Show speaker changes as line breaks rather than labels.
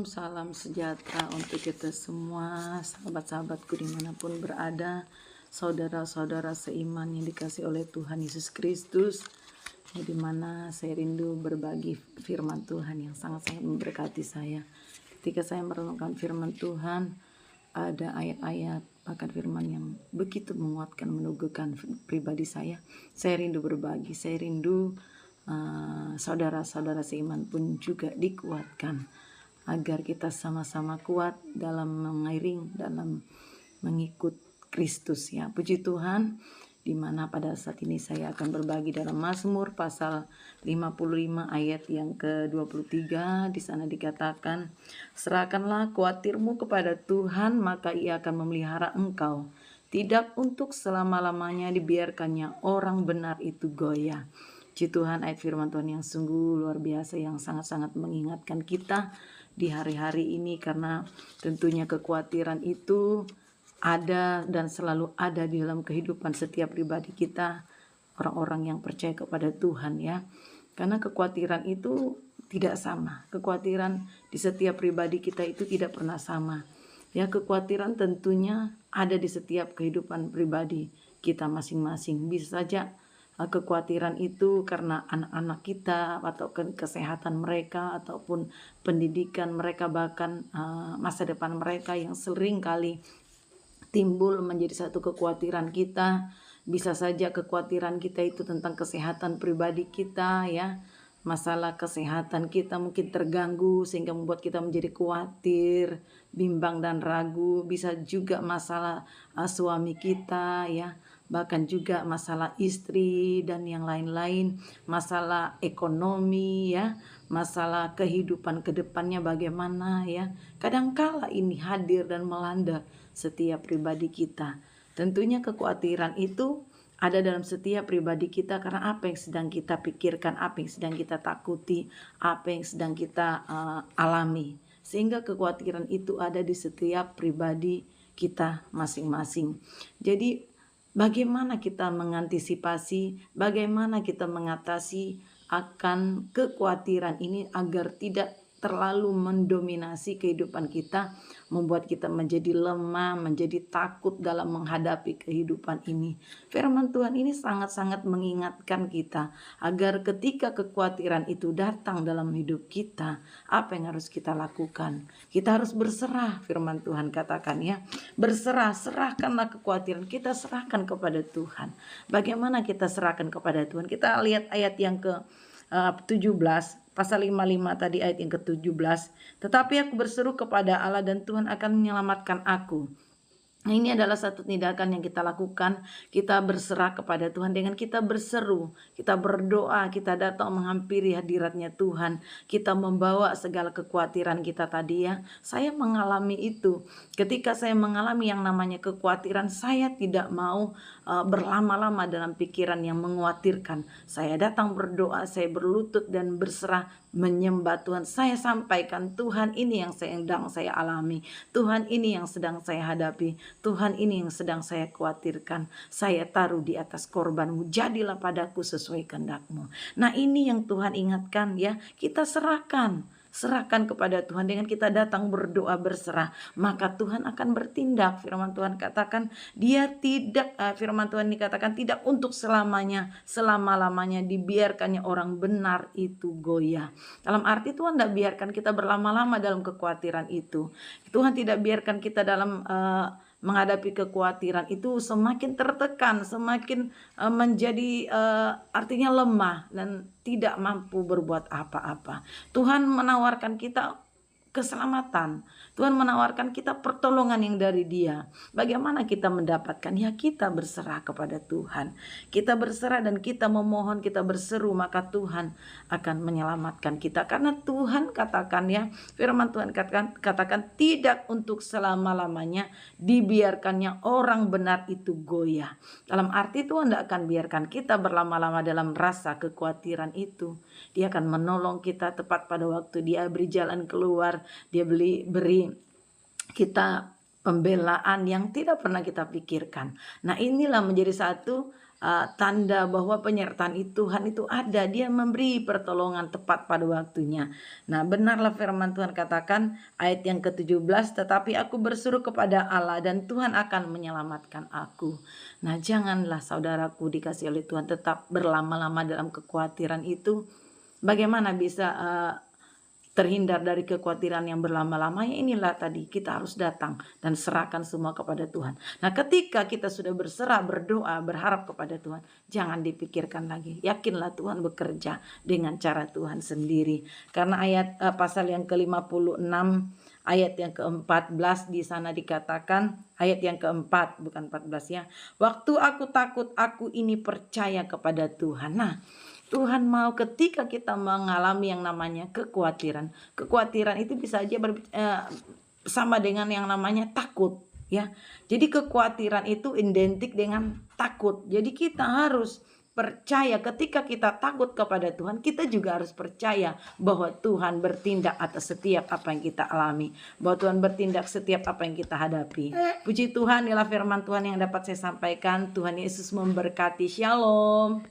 salam sejahtera untuk kita semua, sahabat-sahabatku dimanapun berada, saudara-saudara seiman yang dikasih oleh Tuhan Yesus Kristus, di mana saya rindu berbagi firman Tuhan yang sangat-sangat memberkati saya. Ketika saya merenungkan firman Tuhan, ada ayat-ayat bahkan firman yang begitu menguatkan, meneguhkan pribadi saya. Saya rindu berbagi, saya rindu saudara-saudara seiman pun juga dikuatkan agar kita sama-sama kuat dalam mengiring, dalam mengikut Kristus ya. Puji Tuhan, di mana pada saat ini saya akan berbagi dalam Mazmur pasal 55 ayat yang ke-23. Di sana dikatakan, serahkanlah khawatirmu kepada Tuhan, maka Ia akan memelihara engkau. Tidak untuk selama-lamanya dibiarkannya orang benar itu goyah. Puji Tuhan, ayat firman Tuhan yang sungguh luar biasa, yang sangat-sangat mengingatkan kita di hari-hari ini, karena tentunya kekhawatiran itu ada dan selalu ada di dalam kehidupan setiap pribadi kita, orang-orang yang percaya kepada Tuhan ya. Karena kekhawatiran itu tidak sama, kekhawatiran di setiap pribadi kita itu tidak pernah sama. Ya, kekhawatiran tentunya ada di setiap kehidupan pribadi kita masing-masing. Bisa saja kekhawatiran itu karena anak-anak kita atau kesehatan mereka ataupun pendidikan mereka, bahkan masa depan mereka yang sering kali timbul menjadi satu kekhawatiran kita. Bisa saja kekhawatiran kita itu tentang kesehatan pribadi kita ya. Masalah kesehatan kita mungkin terganggu sehingga membuat kita menjadi khawatir, bimbang dan ragu. Bisa juga masalah suami kita ya, bahkan juga masalah istri dan yang lain-lain, masalah ekonomi ya, masalah kehidupan kedepannya bagaimana ya. Kadangkala ini hadir dan melanda setiap pribadi kita. Tentunya kekhawatiran itu ada dalam setiap pribadi kita karena apa yang sedang kita pikirkan, apa yang sedang kita takuti, apa yang sedang kita alami. Sehingga kekhawatiran itu ada di setiap pribadi kita masing-masing. Jadi bagaimana kita mengantisipasi, bagaimana kita mengatasi akan kekhawatiran ini agar tidak terlalu mendominasi kehidupan kita, membuat kita menjadi lemah, menjadi takut dalam menghadapi kehidupan ini. Firman Tuhan ini sangat-sangat mengingatkan kita agar ketika kekhawatiran itu datang dalam hidup kita, apa yang harus kita lakukan? Kita harus berserah, firman Tuhan katakan ya. Berserah, serahkanlah kekhawatiran, kita serahkan kepada Tuhan. Bagaimana kita serahkan kepada Tuhan? Kita lihat ayat yang ke-17, pasal 55 tadi ayat yang ke-17. Tetapi aku berseru kepada Allah dan Tuhan akan menyelamatkan aku. Nah, ini adalah satu tindakan yang kita lakukan. Kita berserah kepada Tuhan dengan kita berseru, kita berdoa, kita datang menghampiri hadiratnya Tuhan. Kita membawa segala kekhawatiran kita tadi ya. Saya mengalami itu. Ketika saya mengalami yang namanya kekhawatiran, saya tidak mau berlama-lama dalam pikiran yang mengkhawatirkan. Saya datang berdoa, saya berlutut dan berserah, menyembah Tuhan. Saya sampaikan, Tuhan ini yang sedang saya alami, Tuhan ini yang sedang saya hadapi, Tuhan ini yang sedang saya khawatirkan. Saya taruh di atas korban-Mu, jadilah padaku sesuai kehendak-Mu. Nah, ini yang Tuhan ingatkan ya, kita serahkan kepada Tuhan dengan kita datang berdoa berserah, maka Tuhan akan bertindak. Firman Tuhan katakan Dia tidak, firman Tuhan dikatakan tidak untuk selamanya, selama-lamanya dibiarkannya orang benar itu goyah. Dalam arti Tuhan tidak biarkan kita berlama-lama dalam kekhawatiran itu. Tuhan tidak biarkan kita dalam menghadapi kekhawatiran itu semakin tertekan, semakin menjadi artinya lemah dan tidak mampu berbuat apa-apa. Tuhan menawarkan kita keselamatan. Tuhan menawarkan kita pertolongan yang dari Dia. Bagaimana kita mendapatkan? Ya, kita berserah kepada Tuhan. Kita berserah dan kita memohon, kita berseru, maka Tuhan akan menyelamatkan kita. Karena Tuhan katakan ya, firman Tuhan katakan tidak untuk selama-lamanya dibiarkannya orang benar itu goyah. Dalam arti Tuhan tidak akan biarkan kita berlama-lama dalam rasa kekhawatiran itu. Dia akan menolong kita tepat pada waktu. Dia beri jalan keluar. Dia beri kita pembelaan yang tidak pernah kita pikirkan. Nah, inilah menjadi satu tanda bahwa penyertaan Tuhan itu ada. Dia memberi pertolongan tepat pada waktunya. Nah, benarlah firman Tuhan katakan ayat yang ke-17, tetapi aku berseru kepada Allah dan Tuhan akan menyelamatkan aku. Nah, janganlah saudaraku dikasih oleh Tuhan tetap berlama-lama dalam kekhawatiran itu. Bagaimana bisa terhindar dari kekhawatiran yang berlama-lama? Ya inilah tadi, kita harus datang dan serahkan semua kepada Tuhan. Nah, ketika kita sudah berserah, berdoa, berharap kepada Tuhan, jangan dipikirkan lagi. Yakinlah Tuhan bekerja dengan cara Tuhan sendiri. Karena ayat pasal yang ke-56 ayat yang ke-14 di sana dikatakan, ayat yang ke-4 bukan 14 ya. Waktu aku takut, aku ini percaya kepada Tuhan. Nah, Tuhan mau ketika kita mengalami yang namanya kekhawatiran. Kekhawatiran itu bisa aja sama dengan yang namanya takut, ya. Jadi kekhawatiran itu identik dengan takut. Jadi kita harus percaya ketika kita takut kepada Tuhan, kita juga harus percaya bahwa Tuhan bertindak atas setiap apa yang kita alami, bahwa Tuhan bertindak setiap apa yang kita hadapi. Puji Tuhan, inilah firman Tuhan yang dapat saya sampaikan. Tuhan Yesus memberkati. Shalom.